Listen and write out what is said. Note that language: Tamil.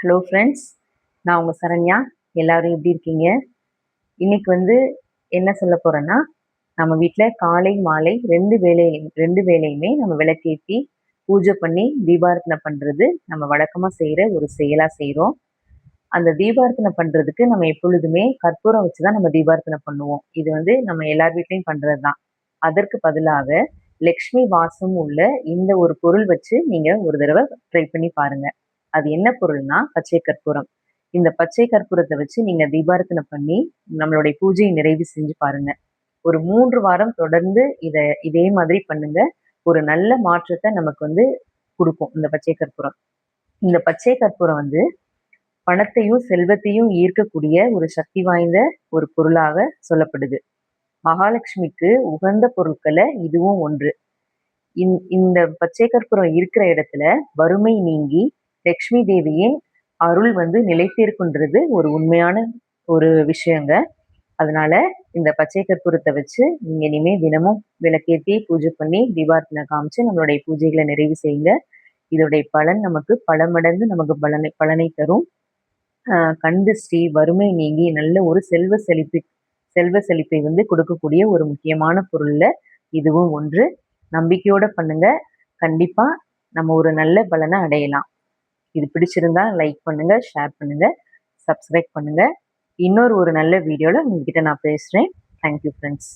ஹலோ ஃப்ரெண்ட்ஸ், நான் உங்கள் சரண்யா. எல்லாரும் எப்படி இருக்கீங்க? இன்னைக்கு என்ன சொல்ல போகிறேன்னா, நம்ம வீட்டில் காலை மாலை ரெண்டு வேளையுமே நம்ம விளக்கேற்றி பூஜை பண்ணி தீபாரத்தனை பண்ணுறது நம்ம வழக்கமாக செய்கிற ஒரு செயலாக செய்கிறோம். அந்த தீபாரத்தனை பண்ணுறதுக்கு நம்ம எப்பொழுதுமே கற்பூரம் வச்சு தான் நம்ம தீபாரத்தனை பண்ணுவோம். இது நம்ம எல்லார் வீட்லேயும் பண்ணுறது தான். அதற்கு பதிலாக லக்ஷ்மி வாசம் உள்ள இந்த ஒரு பொருள் வச்சு நீங்கள் ஒரு தடவை ட்ரை பண்ணி பாருங்கள். அது என்ன பொருள்னா பச்சை கற்பூரம். இந்த பச்சை கற்பூரத்தை வச்சு நீங்க தீபாரத்தனை பண்ணி நம்மளுடைய பூஜையை நிறைவு செஞ்சு பாருங்க. ஒரு 3 வாரம் தொடர்ந்து இதே மாதிரி பண்ணுங்க. ஒரு நல்ல மாற்றத்தை நமக்கு கொடுக்கும் இந்த பச்சை கற்பூரம். இந்த பச்சை கற்பூரம் பணத்தையும் செல்வத்தையும் ஈர்க்கக்கூடிய ஒரு சக்தி வாய்ந்த ஒரு பொருளாக சொல்லப்படுது. மகாலட்சுமிக்கு உகந்த பொருட்களை இதுவும் ஒன்று. இந்த பச்சை கற்பூரம் இருக்கிற இடத்துல வறுமை நீங்கி லக்ஷ்மி தேவியின் அருள் நிலைத்திருக்குன்றது ஒரு உண்மையான ஒரு விஷயங்க. அதனால இந்த பச்சை கற்பூரத்தை வச்சு நீங்க இனிமே தினமும் விளக்கேற்றி பூஜை பண்ணி தீபாரத்தனை காமிச்சு நம்மளுடைய பூஜைகளை நிறைவு செய்யுங்க. இதோடைய பலன் நமக்கு பல மடங்கு நமக்கு பலனை தரும். கண்திஷ்டி வறுமை நீங்கி நல்ல ஒரு செல்வ செழிப்பை கொடுக்கக்கூடிய ஒரு முக்கியமான பொருள்ல இதுவும் ஒன்று. நம்பிக்கையோட பண்ணுங்க. கண்டிப்பா நம்ம ஒரு நல்ல பலனை அடையலாம். இது பிடிச்சிருந்தா லைக் பண்ணுங்க, ஷேர் பண்ணுங்க, சப்ஸ்கிரைப் பண்ணுங்க. இன்னொரு நல்ல வீடியோல உங்ககிட்ட நான் பேசுறேன். Thank you friends.